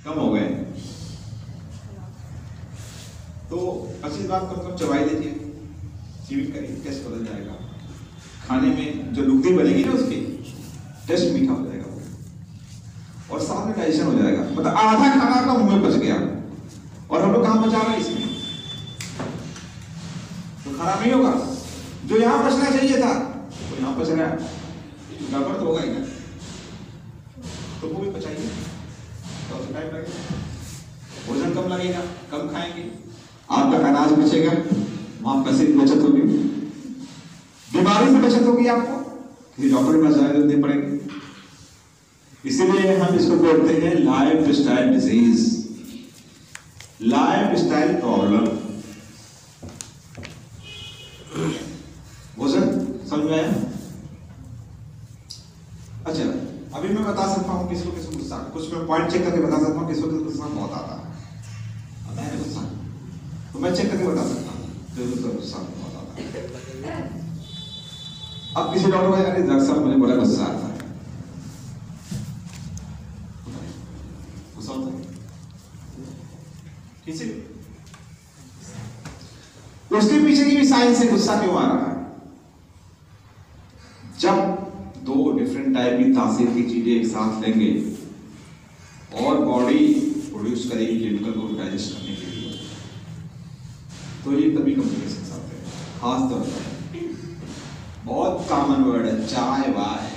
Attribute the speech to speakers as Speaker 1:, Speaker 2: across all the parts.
Speaker 1: कम हो गए। तो 25 बार कम कम चबाई लीजिए, चीविंग करिए, टेस्ट बदल जाएगा। खाने में जो लुगदी बनेगी ना उसकी टेस्ट मीठा हो जाएगा और साथ में डाइजेशन हो जाएगा। मतलब आधा खाना का मुंह में बच गया और हम लोग कहाँ बचा रहे हैं इसमें, तो खराब नहीं होगा। जो यहाँ बचना चाहिए था वो यहाँ बच रहा है, गड़बड़ तो होगा ही ना। तो वो भी बचाइए, तो टाइम लगेगा, भोजन कम लगेगा, कम खाएंगे, आपका अनाज बचेगा, वहां पैसे की बचत होगी, बीमारी से बचत होगी, आपको किसी डॉक्टर के पास जाने नहीं पड़ेगी। इसीलिए हम इसको बोलते हैं life style disease, life style problem. भोजन समझ में आया? अच्छा, अभी मैं बता सकता हूँ किसको किसको गुस्सा, कुछ मैं पॉइंट चेक करके बता सकता हूँ किसको किसको गुस्सा बहुत आता है गुस्सा, तो मैं चेक करके बता सकता हूँ जो गुस्सा बहुत आता है। अब किसी डॉक्टर को अरे डॉक्टर साहब मुझे बड़ा गुस्सा आता है, गुस्सा होता है किसी, उसके पीछे की भी साइंस है गुस्सा क्यों आ रहा है। जब दो डिफरेंट टाइप की तासीर की चीजें एक साथ लेंगे और बॉडी प्रोड्यूस करेगी केमिकल को डाइजेस्ट करने के लिए, तो ये तभी कम्युनिकेशन आते हैं। खास तौर पर बहुत कॉमन वर्ड है चाय वाय,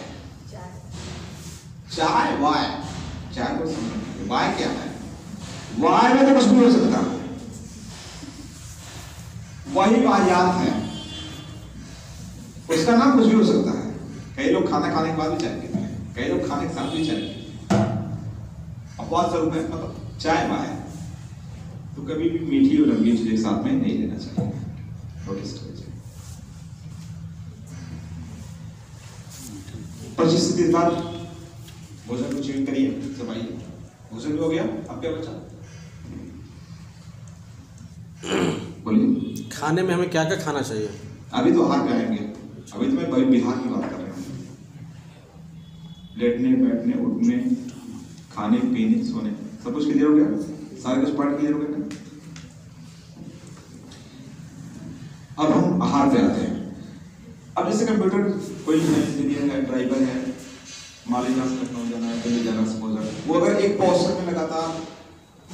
Speaker 1: चाय वाय, चाय को समझ, वाय क्या है? वाय में तो कुछ भी हो सकता है, वही वाहियात है, उसका नाम कुछ भी हो सकता है। कई लोग खाना खाने के बाद भी चाय पीते हैं, कई लोग खाने के साथ भी चाय पीते हैं, अपवाद स्वरूप है, मतलब चाय वाय। तो कभी भी मीठी और रंगीन चीज एक साथ में नहीं लेना चाहिए, नोटिस कीजिए। 25 से 30 बार भोजन को चेक करिए, चबाइए, भोजन भी हो गया। अब क्या बचा? बोलिए,
Speaker 2: खाने में हमें क्या क्या खाना चाहिए?
Speaker 1: अभी तो आहार पे आएंगे, अभी तो मैं बिहार की बात कर रहा हूँ। लेटने बैठने उठने खाने पीने सोने सब कुछ क्लियर हो गया, सारे कुछ पॉइंट क्लियर हो गए। अब हम आहार पे आते हैं। अब जैसे कंप्यूटर कोई इंजीनियर है, ड्राइवर है, मालेगांव से लखनऊ जाना है, दिल्ली जाना, सपोज वो अगर एक पोस्टर में लगातार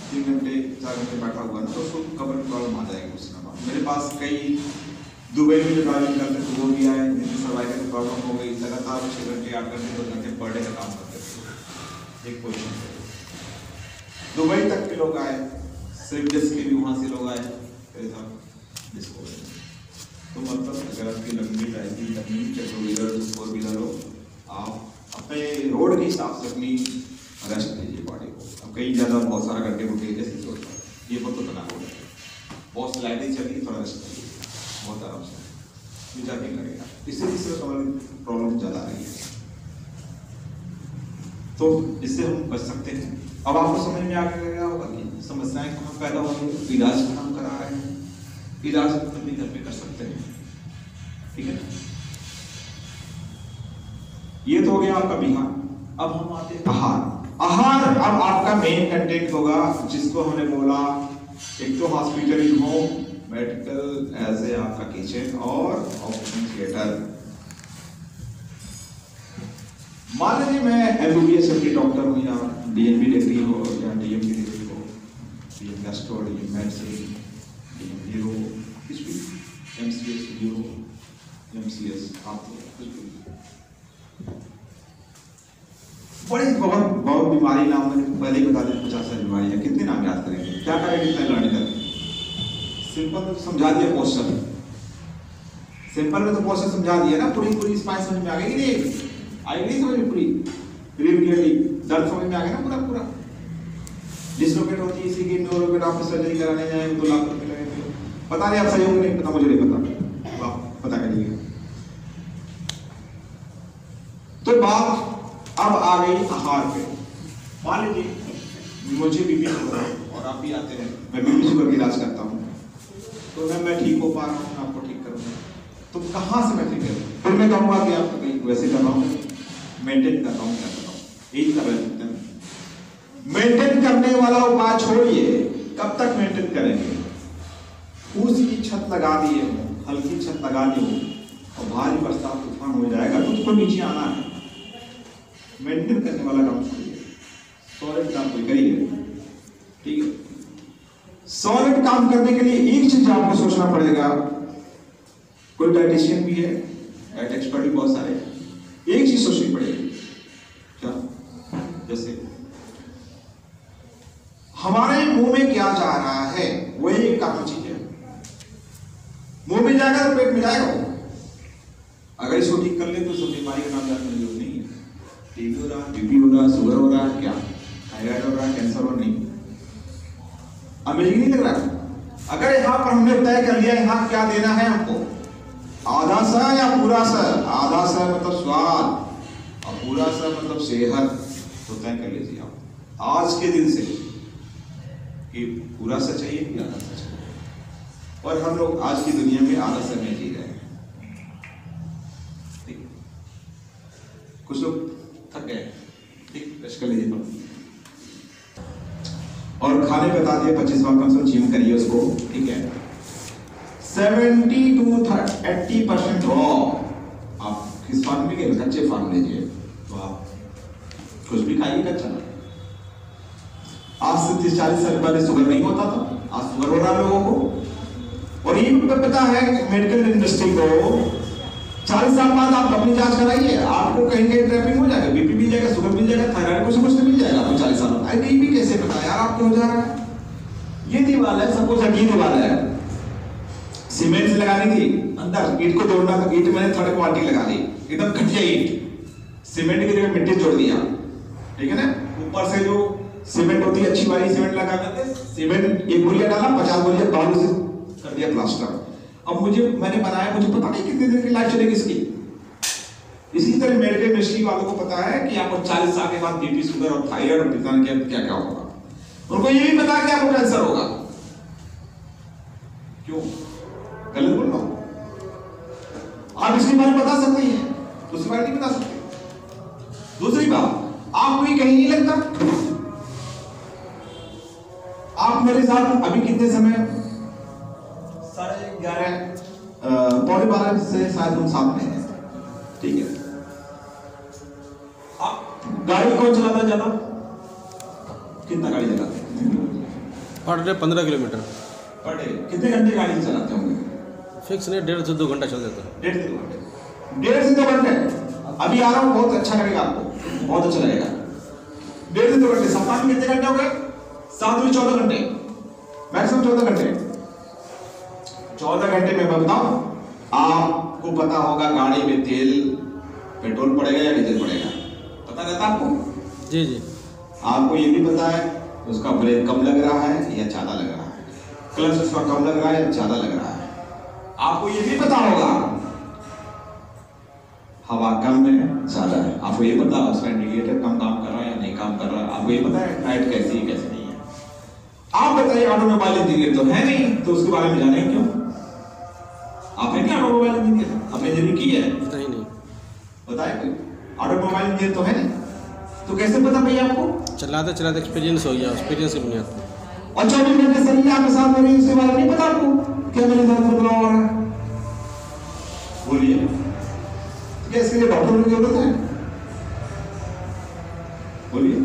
Speaker 1: 3 घंटे 4 घंटे बैठा हुआ है तो उसको कबर प्रॉब्लम आ जाएगी उसमें। मेरे पास कई दुबई में जो ड्राइविंग करते थे वो भी आए, जिनकी सर्वाइकल प्रॉब्लम हो गई, लगातार 6 घंटे 8 घंटे 2 घंटे पर डे का काम करते थे एक पोजिशन पे। दुबई तक के लोग आए, सिर्फ डिस्क के भी वहाँ से लोग आए, डिस्क हो गए। तो मतलब अगर आपकी लंबी ड्राइविंग करनी, 4 व्हीलर 4 व्हीलर हो, आप अपने रोड के हिसाब से अपनी रेस्ट लीजिए बॉडी को। अब कहीं ज़्यादा बहुत सारा घंटे उठे जैसे सोचता है, ये बहुत तो तनाव हो जाए, बहुत स्लाइडिंग चलिए, थोड़ा रेस्ट करिए, बहुत आराम से विचार नहीं करेगा। इससे प्रॉब्लम ज़्यादा आ रही है, तो इससे हम बच सकते हैं। अब आपको समझ में आ गया होगा कि समस्याएं कहाँ पैदा हो रही है, इलाज कहाँ हम करा रहे हैं, इलाज हम भी घर पे कर सकते हैं, ठीक है। ये तो हो गया आपका बिहार। अब हम आते हैं आहार। आहार अब आपका मेन कंटेंट होगा, जिसको हमने बोला एक तो hospital in home, medical as a आपका किचन और ऑपरेशन थिएटर। मान लीजिए मैं एमबीबीएस एमडी डॉक्टर हूँ, या डीएमबी डिग्री हो या डीएमडी डिग्री हो, DM gastro, DM medicine, DM neuro, कुछ भी, एमसीएस न्यूरो, एमसीएस आप कुछ भी। बड़ी बहुत बीमारी नाम मैंने पहले ही बता दें, 50 सारी बीमारी है, कितने नाम याद करेंगे, क्या करेंगे इतना लर्न करके। सिंपल तो समझा दिया क्वेश्चन, सिंपल में तो क्वेश्चन समझा दिया ना, पूरी स्पाइस समझ में आ गई नहीं, आएगी समझ में पूरी क्लियरली, दर्द समझ में आ गया ना पूरा। डिसलोकेट होती है इसी की, न्यूरोकेट आप सर्जरी कराने जाएंगे 2 लाख रुपए लगेंगे, पता नहीं आप सही होंगे नहीं पता, मुझे नहीं पता, आप पता करिएगा। तो बात अब आ गई आहार पे। मान लीजिए मुझे बीपी शुगर है और आप भी आते हैं, मैं बीपी शुगर का इलाज करता हूँ, तो मैं ठीक हो पा रहा हूँ, मैं आपको ठीक करूँगा, तो कहाँ से मैं ठीक करूँ? फिर मैं कहूँगा कि आप कहीं वैसे कर रहा हूँ, मेंटेन कर रहा हूँ, क्या कर रहा हूँ, यही कर रहे हैं। मेंटेन करने वाला उपाय छोड़िए, कब तक मेंटेन करेंगे? उसकी छत लगा दिए, हल्की छत लगा दी और भारी बरसात तूफान हो जाएगा तो उसको नीचे आना है। मेंटेन करने वाला काम छोड़िए, सॉलिड काम कोई करिए, ठीक है। सॉलिड काम करने के लिए एक चीज आपको सोचना पड़ेगा, कोई डाइटिशियन भी है, डाइट एक्सपर्ट भी बहुत सारे, एक चीज सोचनी पड़ेगी, क्या? जैसे हमारे मुंह में क्या जा रहा है, वही एक काम चीज है। मुंह में जाएगा तो पेट में जाएगा। अगर इसको ठीक कर ले तो सब बीमारी का नाम जानने की जरूरत नहीं है। टीबी हो रहा, बीपी हो रहा, शुगर हो रहा, क्या थायराइड हो रहा, कैंसर हो नहीं, अमेजिंग नहीं लग रहा? अगर यहाँ पर हमने तय कर लिया यहाँ क्या देना है हमको, आधा सा या पूरा सा, आधा सा मतलब स्वाद और पूरा सा मतलब सेहत, तो तय कर लीजिए आप आज के दिन से कि पूरा सा चाहिए कि आधा सा चाहिए। और हम लोग आज की दुनिया में आधा समय जी रहे हैं, ठीक। कुछ लोग थक गए, ठीक, रेस्ट कर लीजिए थोड़ा। और खाने बता दिए 25 बार कम से कम जिम करिए उसको, ठीक है। 70 to 80% रॉ। आप किस फार्म में गए? कच्चे फार्म लीजिए, तो आप कुछ भी खाइए कच्चा। आज से 30-40 साल पहले शुगर नहीं होता था, आज शुगर हो रहा है लोगों को। और ये पता है मेडिकल इंडस्ट्री को, 40 साल बाद आप अपनी जांच कराइए, आपको कहेंगे ट्रैपिंग हो जाएगा, बीपी मिल जाएगा, शुगर मिल जाएगा, थायराइड कुछ कुछ मिल जाएगा आपको 40 साल बाद। अरे ये भी कैसे पता यार आपको हो जा रहा है? ये दीवार है, सपोज ये दीवार है, सीमेंट से लगानी थी, अंदर ईंट को जोड़ना था, ईंट मैंने थर्ड क्वालिटी लगा दी, एकदम घटिया ईंट, सीमेंट की जगह मिट्टी जोड़ दिया, ठीक है ना। ऊपर से जो सीमेंट होती है अच्छी वाली सीमेंट लगा करके, सीमेंट एक बोरिया डाला, 50 बोरिया बालू से कर दिया प्लास्टर। अब मैंने बनाया, मुझे पता नहीं कितने दिन की लाइफ चलेगी इसकी। इसी तरह मेडिकल इंडस्ट्री वालों को पता है कि आपको 40 साल के बाद बीपी, शुगर और थायराइड और पता नहीं क्या क्या होगा। उनको ये भी पता है कि आपको कैंसर होगा। क्यों? गलत बोल रहा हूं? आप इसके बारे में बता सकते हैं, दूसरी बात नहीं बता सकते। दूसरी बात, आपको ये कहीं नहीं लगता? आप मेरे साथ अभी कितने समय, 11:30 पौने 12 से शायद हम साथ में हैं, ठीक है। आप गाड़ी कौन चलाता है ज्यादा? कितना गाड़ी चलाते हैं?
Speaker 2: Per day 15 kilometre
Speaker 1: per day. कितने घंटे गाड़ी चलाते होंगे?
Speaker 2: फिक्स नहीं, 1.5 से 2 घंटा चल जाता है।
Speaker 1: 1.5 से 2 घंटे, 1.5 से 2 घंटे। अभी आ रहा हूँ, बहुत अच्छा लगेगा आपको, बहुत अच्छा लगेगा। 1.5 से 2 घंटे, सप्ताह में कितने घंटे हो गए? 7 में 14 घंटे, मैक्सिमम 14 घंटे। 14 घंटे में बताऊं, आपको पता होगा गाड़ी में तेल, पेट्रोल पड़ेगा या डीजल पड़ेगा, पता रहता आपको?
Speaker 2: जी जी।
Speaker 1: आपको ये भी पता है उसका ब्रेक कम लग रहा है या ज्यादा लग रहा है, क्लच उसका कम लग रहा है या ज्यादा लग रहा है। आपको ये भी पता होगा हवा कम है ज्यादा है, आपको ये पता उसका इंडिकेटर कम काम कर रहा है या नहीं काम कर रहा है, आपको ये पता है लाइट कैसी है कैसे नहीं है। आप बताइए, ऑटोमोबाइल इंजीनियर तो है नहीं, तो उसके बारे में जाने क्यों? आप है क्या ऑटोमोबाइल इंजीनियर? आपने इंजीनियरिंग की है?
Speaker 2: नहीं।
Speaker 1: बताए कोई ऑटोमोबाइल इंजीनियर तो है नहीं, तो कैसे पता भैया आपको?
Speaker 2: चलाते चलाते एक्सपीरियंस हो गया, एक्सपीरियंस की बुनियाद पर।
Speaker 1: और 24 घंटे सही आपके साथ हो रही है, उसके बारे में नहीं पता आपको क्या मेरे साथ बदलाव हो रहा है? बोलिए, क्या इसके लिए डॉक्टर की जरूरत है? बोलिए,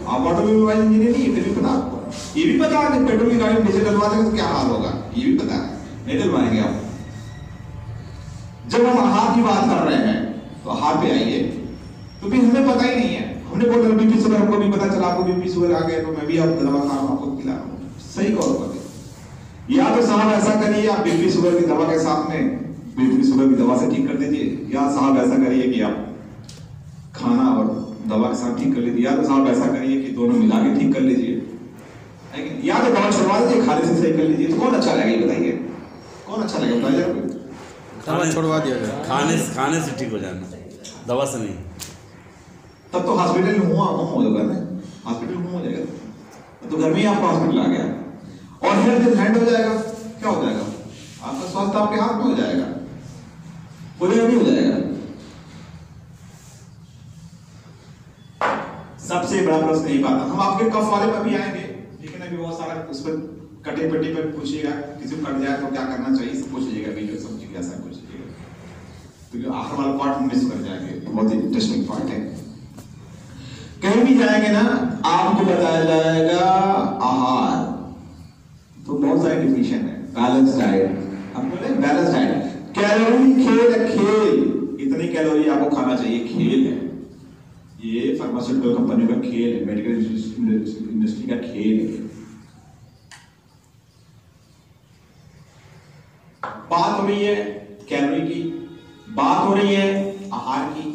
Speaker 1: आप ऑटोमोबाइल इंजीनियर नहीं है, फिर भी पता आपको। ये भी पता है कि पेट्रोल की गाड़ी में डीजल डलवा देंगे तो क्या हाल होगा, ये भी पता है, नहीं डलवाएंगे आप। जब हम आहार की बात कर रहे हैं तो आहार पे आइए, तो भी हमें पता ही नहीं है। हमने बोला बीपी शुगर, हमको भी पता चला आपको बीपी शुगर आ गया, तो मैं भी आपको दवा खा रहा हूं, आपको खिला रहा हूं, सही कॉल कर दे। या तो साहब ऐसा करिए, आप बीपी शुगर की दवा के साथ में बीपी शुगर की दवा से ठीक कर दीजिए, या साहब ऐसा करिए कि आप खाना और दवा के साथ ठीक कर लीजिए, या तो साहब ऐसा करिए कि दोनों मिला के ठीक कर लीजिए, या तो दवा छुड़वा दीजिए, खाने से सही कर लीजिए। तो कौन अच्छा लगेगा बताइए, कौन अच्छा लगेगा बताइए?
Speaker 2: दवा छुड़वा दिया जाए,
Speaker 3: खाने से ठीक हो जाना, दवा से नहीं।
Speaker 1: तब तो हॉस्पिटल में हुआ हो जाएगा ना, हॉस्पिटल में हो जाएगा, तो घर में ही आपको हॉस्पिटल आ गया और हेल्थ हैंड हो जाएगा। क्या हो जाएगा? आपका स्वास्थ्य आपके हाथ में हो जाएगा, बोले नहीं हो जाएगा। सबसे बड़ा प्रश्न यही बात है। हम आपके कफ वाले पर भी आएंगे, लेकिन अभी बहुत सारा उस पर कटे पट्टी पर पूछिएगा, किसी को कट जाए तो क्या करना चाहिए सब पूछ लीजिएगा, वीडियो सब जिज्ञासा पूछ लीजिएगा, क्योंकि आखिर वाला पार्ट मिस कर जाएंगे, बहुत ही इंटरेस्टिंग पार्ट है। कहीं भी जाएंगे ना आपको बताया जाएगा आहार, तो बहुत सारे डिफिनेशन है। बैलेंस डाइट, हम बोले बैलेंस डाइट, कैलोरी खेल, खेल इतनी कैलोरी आपको खाना चाहिए, खेल है ये, फार्मास्यूटिकल कंपनियों का खेल है, मेडिकल इंडस्ट्री का खेल है। बात हो रही है कैलोरी की, बात हो रही है आहार की,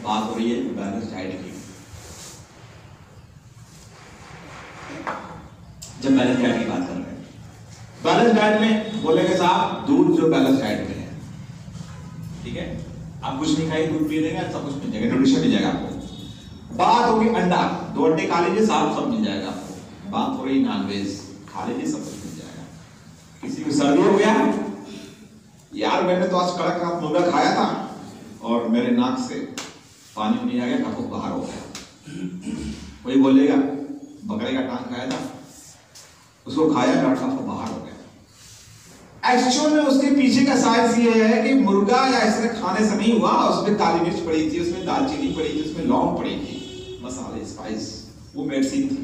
Speaker 1: बात हो रही है बैलेंस डाइट की। जब बैलेंस डाइट की बात कर रहे हैं, बैलेंस डाइट में बोलेंगे साहब दूध जो बैलेंस डाइट में है, ठीक है, आप कुछ नहीं खाइए, दूध पी देंगे, सब कुछ मिल जाएगा, न्यूट्रिशन मिल जाएगा आपको। बात होगी अंडा, 2 अंडे खा लीजिए साहब, सब मिल जाएगा आपको। बात हो रही नॉनवेज, खा लीजिए सब कुछ मिल जाएगा। किसी को सर्दी हो गया, यार मैंने तो आज कड़कनाथ मुर्गा खाया था और मेरे नाक से पानी नहीं आ गया, कफ बाहर हो गया, कोई बोलेगा बकरे का टांग खाया था, उसको खाया, कफ बाहर हो गया। एक्चुअल में उसके पीछे का साइंस ये है कि मुर्गा या ऐसे खाने से नहीं हुआ, उसमें काली मिर्च पड़ी थी, उसमें दालचीनी पड़ी थी, उसमें लौंग पड़ी थी, मसाले स्पाइस, वो मेडिसिन थी,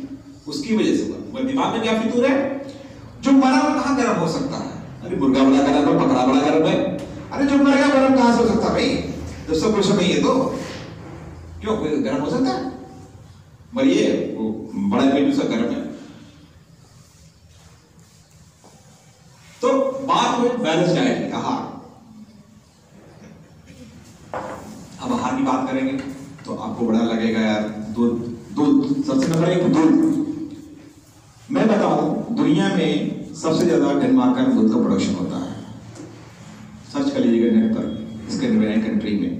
Speaker 1: उसकी वजह से हुआ। दिमाग में क्या फितूर है, जो मरा हुआ कहाँ गर्म हो सकता है? अरे मुर्गा बड़ा गर्म है, बकरा बड़ा गर्म है, अरे जो मर गया गर्म कहाँ से हो सकता है भाई? जब सब कुछ नहीं है तो क्यों कोई गर्म हो सकता है? मरिए, वो बड़ा पेट उसका गर्म है। तो बात हुई बैलेंस डाइट की, आहार। अब आहार की बात करेंगे तो आपको बड़ा लगेगा यार, दूध, दूध सबसे नंबर 1 दूध। मैं बता दूं दुनिया में सबसे ज्यादा डेनमार्क में दूध का प्रोडक्शन होता है, सर्च कर लीजिएगा नेट पर, स्कैंडिनेवियन कंट्री में।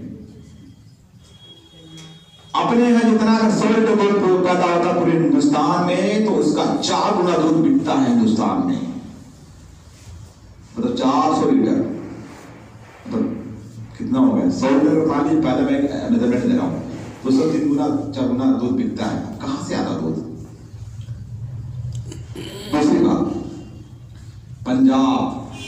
Speaker 1: अपने यहाँ जितना अगर 100 लीटर दूध पैदा होता है पूरे हिंदुस्तान में, तो उसका 4 गुना दूध बिकता है हिंदुस्तान में, मतलब 400 लीटर, मतलब कितना हो गया? 100 लीटर पानी पहले मैं मेजरमेंट दे रहा हूँ, तो 3 गुना 4 गुना दूध बिकता है। कहां से आता दूध? दूसरी बात, पंजाब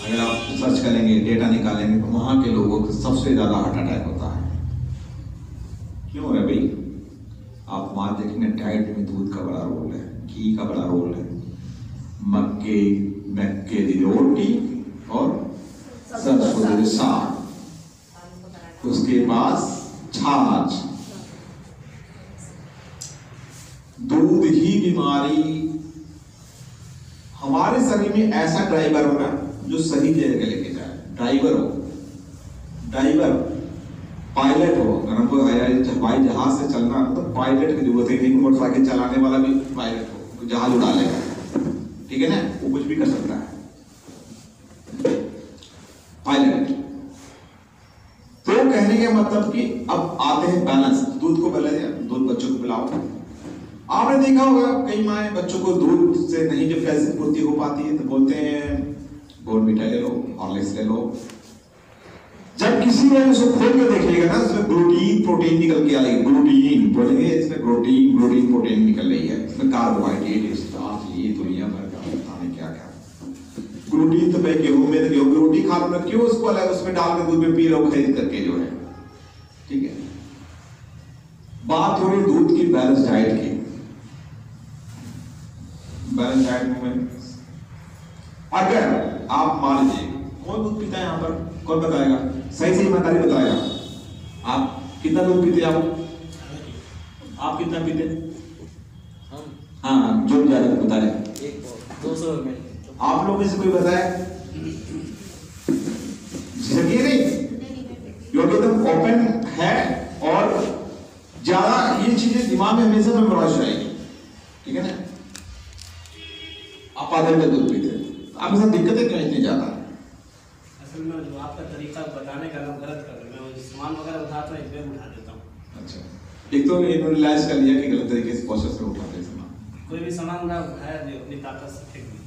Speaker 1: अगर आप सर्च करेंगे, डेटा निकालेंगे, तो वहां के लोगों को सबसे ज्यादा हार्ट अटैक होता है। क्यों है भाई? आप वहां देखेंगे डाइट में दूध का बड़ा रोल है, घी का बड़ा रोल है, मक्के की रोटी और सरसों का साग, उसके पास छाछ। दूध ही बीमारी। हमारे शरीर में ऐसा ड्राइवर होना जो सही जगह लेके जाए, ड्राइवर हो, ड्राइवर पायलट हो। अगर हमको हवाई जहाज से चलना हो तो पायलट की जरूरत है, नहीं मोटरसाइकिल चलाने वाला भी पायलट हो, जहाज उड़ा लेगा, ठीक है ना, वो कुछ भी कर सकता है पायलट। तो कहने का मतलब कि अब आते हैं बैलेंस, दूध को पहले दूध बच्चों को पिलाओ। आपने देखा होगा कई माँ बच्चों को दूध से नहीं जो कैल्शियम पूर्ति हो पाती है तो बोलते हैं बोर्नविटा ले लो, हॉर्लिक्स ले लो। जब किसी ने उसको खोल के देखिएगा ना, उसमें ग्लूटीन प्रोटीन निकल के आएगी, ग्लूटीन बोलेंगे इसमें ग्लूटीन प्रोटीन निकल रही है, इसमें कार्बोहाइड्रेट, स्टार्च, ये दुनिया भर का पता नहीं क्या क्या। ग्लूटीन तो भाई गेहूं में, तो गेहूं की रोटी खा लो, क्यों उसको अलग उसमें डाल के दूध में पी लो खरीद करके जो है, ठीक है। बात हो रही दूध की बैलेंस डाइट की। बैलेंस डाइट में अगर आप मान लीजिए कौन दूध पीता है यहाँ पर, कौन बताएगा? सही सही जानकारी बताएगा। आप कितना दूध पीते हैं? आप कितना पीते? हाँ, जो ज्यादा बता रहे
Speaker 2: 200 ml।
Speaker 1: आप लोग में से कोई बताए? झिझकिए नहीं, क्योंकि एकदम ओपन है और ज्यादा ये चीजें दिमाग में हमेशा मेमोराइज रहेगी, ठीक है ना। आप आधे में दूध पीते हैं, आपके साथ दिक्कतें क्यों इतनी ज्यादा?
Speaker 4: असल में जो आपका तरीका बताने का मैं गलत कर रहा हूँ, मैं सामान वगैरह उठाता हूँ, इसमें उठा देता हूँ।
Speaker 1: अच्छा, एक तो इन्होंने रियलाइज कर लिया कि गलत तरीके से प्रोसेस में उठाते हैं सामान।
Speaker 4: कोई भी सामान ना उठाया जो अपनी ताकत से फेंक दी।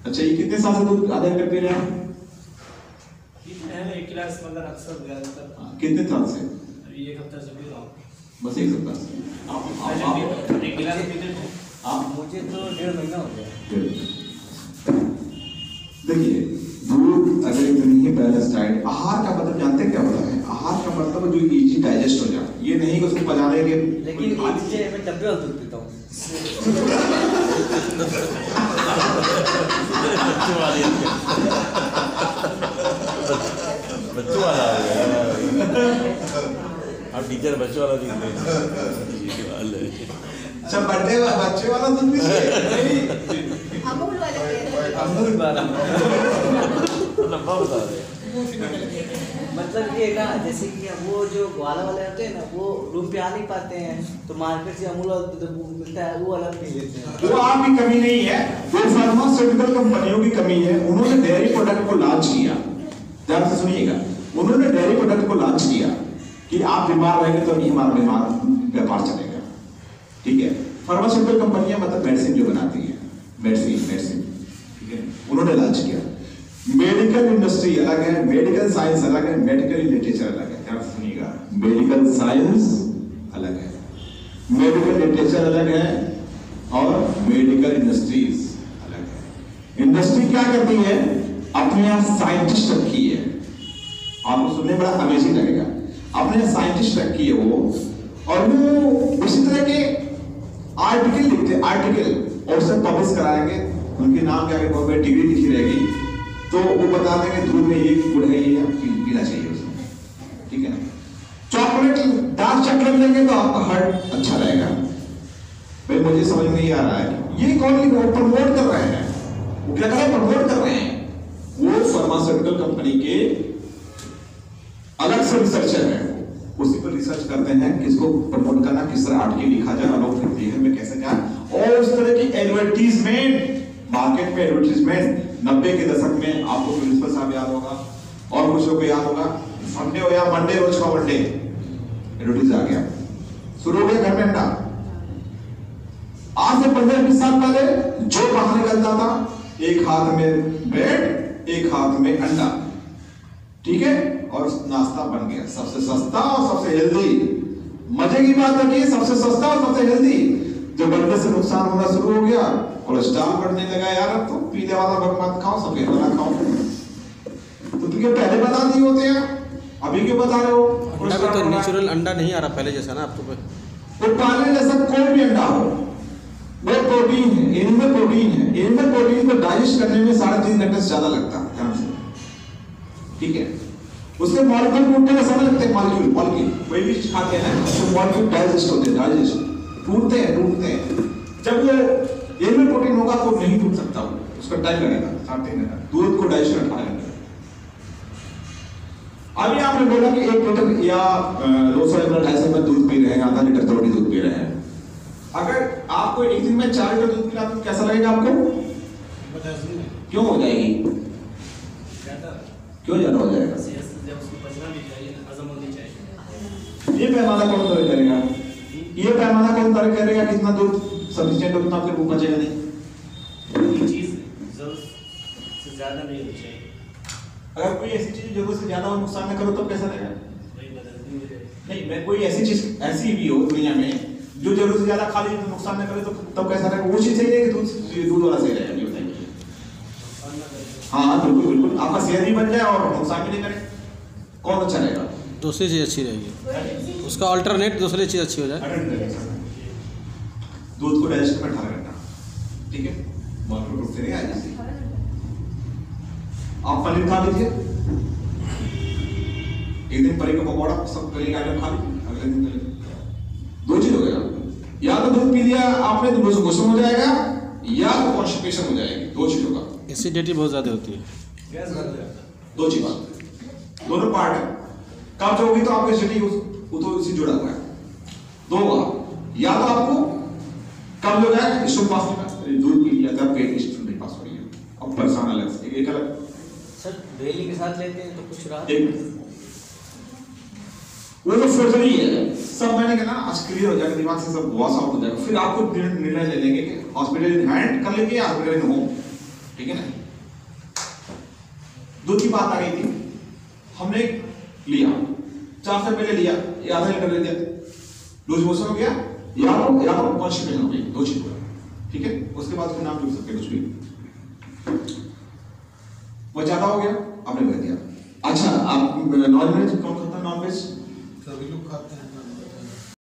Speaker 1: अच्छा, ये कितने साल से दूध आधे लीटर पी रहे हैं?
Speaker 4: ठीक है, एक गिलास मतलब अक्सर ज्यादातर।
Speaker 1: कितने साल से?
Speaker 4: अभी 1 हफ्ता से पी रहा हूँ।
Speaker 1: बस 1 सप्ताह से।
Speaker 4: रेगुलर पीते थे
Speaker 1: आप
Speaker 5: मुझे तो 1.5 महीना हो गया।
Speaker 1: देखिए, दूध अगर इतनी बैलेंस डाइट, आहार का मतलब जानते हैं क्या होता है? आहार का मतलब जो इजी डाइजेस्ट हो जाए, ये नहीं कि उसको पचाने के।
Speaker 5: लेकिन इससे मैं डब्बे वाला दूध पीता हूँ।
Speaker 3: बच्चों वाला आ गया। अब टीचर बच्चों वाला दिख रहे हैं।
Speaker 1: अच्छा, बच्चे वाला दूध भी
Speaker 6: अमूल वाला
Speaker 5: अमूल वाला
Speaker 3: लंबा बता रहे हैं।
Speaker 5: मतलब ये ना, जैसे कि वो जो ग्वाला वाले होते हैं ना, वो रूम पे आ नहीं पाते हैं, तो मार्केट से अमूल वाला दूध मिलता है, वो अलग पी लेते हैं।
Speaker 1: वो आपकी कमी नहीं है, वो फार्मास्यूटिकल कंपनियों की कमी है। उन्होंने डेयरी प्रोडक्ट को लॉन्च किया, ध्यान से सुनिएगा, उन्होंने डेयरी प्रोडक्ट को लॉन्च किया कि आप बीमार रहेंगे तो नहीं हमारा व्यापार चलेगा। ठीक है, फार्मास्यूटिकल कंपनियां मतलब मेडिसिन जो बनाती है, मेडिसिन, ठीक है, उन्होंने लॉन्च किया। मेडिकल इंडस्ट्री अलग है, मेडिकल साइंस अलग है, मेडिकल लिटरेचर अलग है। ध्यान से सुनिएगा, मेडिकल साइंस अलग है, मेडिकल लिटरेचर अलग है और मेडिकल इंडस्ट्रीज अलग है। इंडस्ट्री क्या करती है? अपने यहाँ साइंटिस्ट रखी है, आपको सुनने में बड़ा अमेजिंग लगेगा, अपने यहाँ साइंटिस्ट रखी है वो, और वो उसी तरह के आर्टिकल लिखते हैं, आर्टिकल और सब पब्लिश कराएंगे, उनके नाम के आगे बहुत बड़ी डिग्री लिखी रहेगी, तो वो बता देंगे दूध में ये गुण है, ये पीना चाहिए उसमें। ठीक है ना? चॉकलेट, डार्क चॉकलेट लेंगे तो आपका हार्ट अच्छा रहेगा। भाई मुझे समझ में नहीं आ रहा है ये कौन प्रमोट कर रहे हैं, वो क्या कर रहे हैं? प्रमोट कर रहे हैं। वो फार्मास्यूटिकल कंपनी के अलग से रिसर्चर हैं, उसी पर रिसर्च करते हैं किसको प्रमोट करना, किस तरह आर्टिकल लिखा जाए, लोग देखने में कैसे जाए, और उस तरह की एडवर्टीजमेंट, मार्केट में एडवर्टीजमेंट। 90 के दशक में आपको प्रिंसिपल साहब याद होगा और कुछ लोग याद होगा, संडे हो या मंडे, रोज का मंडे एडवर्टीज आ गया, शुरू हो गया घर में अंडा। आज से 15-20 साल पहले जो बाहर निकलता था, एक हाथ में ब्रेड, एक हाथ में अंडा, ठीक है, और नाश्ता बन गया, सबसे सस्ता और सबसे हेल्दी। मजे की बात है कि सबसे सस्ता और सबसे हेल्दी, जो बनने से नुकसान होना शुरू हो गया, कोलेस्ट्रॉल बढ़ने लगा। यार अब तो पीले वाला मत खाओ, सफेद वाला खाओ। तो तुझे पहले बता दिए होते हैं, अभी क्यों बता रहे हो?
Speaker 2: अंडा में तो नेचुरल अंडा नहीं आ रहा पहले जैसा ना, अब तो
Speaker 1: वो पाले जैसा कोई भी अंडा हो, वो प्रोटीन है, एनिमल प्रोटीन है। एनिमल प्रोटीन को डाइजेस्ट करने में 3.5 घंटे से ज्यादा लगता है, ध्यान से। ठीक है, उसके मॉलिक्यूल टूटने में समय लगते हैं, मॉलिक्यूल कोई भी चीज खाते हैं तो मॉलिक्यूल डाइजेस्ट होते हैं, डाइजेस्ट टूटते हैं। जब वो एनिमल प्रोटीन होगा तो नहीं टूट सकता, उसका टाइम लगेगा 3.5 घंटा, दूध को डाइजेस्ट 18 घंटे। अभी आपने बोला कि 1 लीटर या 200 ml 250 ml दूध पी रहे हैं, आधा लीटर थोड़ी दूध पी रहे हैं। अगर आपको एक दिन में 4 लीटर दूध पिला तो कैसा लगेगा आपको? क्यों हो जाएगी? क्यों ज्यादा हो जाएगा? ये पैमाना कौन तय करेगा? ये पैमाना कौन तय करेगा कितना दूध सफिशिएंट उतना आपके मुंह बचेगा नहीं?
Speaker 4: ये चीज जरूरत से ज्यादा नहीं होनी चाहिए।
Speaker 1: अगर कोई ऐसी चीज जरूरत से ज्यादा और नुकसान न करो तो कैसा रहेगा?
Speaker 4: वही बदलती है।
Speaker 1: नहीं, मैं कोई ऐसी चीज ऐसी भी हो दुनिया में जो जरूरत से ज्यादा खा ली तो नुकसान न करे तो तब कैसा रहेगा? वो चीज सही रहेगी, दूध वाला सही रहेगा, ये बताइए। हाँ बिल्कुल बिल्कुल, आपका सेहत भी बन जाए और नुकसान भी नहीं करे, कौन अच्छा रहेगा?
Speaker 2: दूसरी चीज़ अच्छी रहेगी, उसका अल्टरनेट दूसरी चीज़ अच्छी हो जाए।
Speaker 1: दूध को डाइजेस्ट में 18 घंटा, ठीक है, मॉलिक्यूल टूटते नहीं आए। आप पनीर खा लीजिए, एक दिन पनीर का पकौड़ा सब पनीर का आइटम खा लीजिए, अगले दिन पनीर। 2 चीज हो गया, या तो दूध पी लिया आपने तो गुस्सा हो जाएगा, या तो कॉन्स्टिपेशन हो जाएगी। 2 चीज होगा,
Speaker 2: एसिडिटी बहुत ज़्यादा होती है,
Speaker 4: गैस बन जाता है।
Speaker 1: 2 चीज, दोनों पार्ट है। कब्ज होगी तो आपकी एसिडिटी वो तो इससे जुड़ा हुआ है। 2 होगा, या तो आपको कब्ज हो जाए, स्टोन पास में दूध पी लिया था, पेट स्टोन नहीं पास हो रही है, अब परेशान अलग से एक अलग।
Speaker 5: सर डेली के साथ लेते हैं तो कुछ राहत?
Speaker 1: वो तो सर्जरी है, सब मैंने कहना आज क्लियर हो जाएगा, दिमाग से सब वॉश आउट हो जाएगा, फिर आपको निर्णय ले लेंगे कि हॉस्पिटल इन हैंड कर लेंगे या हॉस्पिटल इन होम। ठीक है ना? दूध की बात आ गई थी, हमने लिया 4 से पहले लिया, आधा लीटर ले लिया, लूज मोशन हो गया या तो कॉन्स्टिपेशन हो गई, दो चीज हुआ, ठीक है। उसके बाद फिर नाम जुड़ सकते कुछ भी, वो ज्यादा हो गया आपने कह दिया। अच्छा, आप नॉन वेज कौन खाता है? नॉन वेज
Speaker 7: सभी लोग खाते हैं।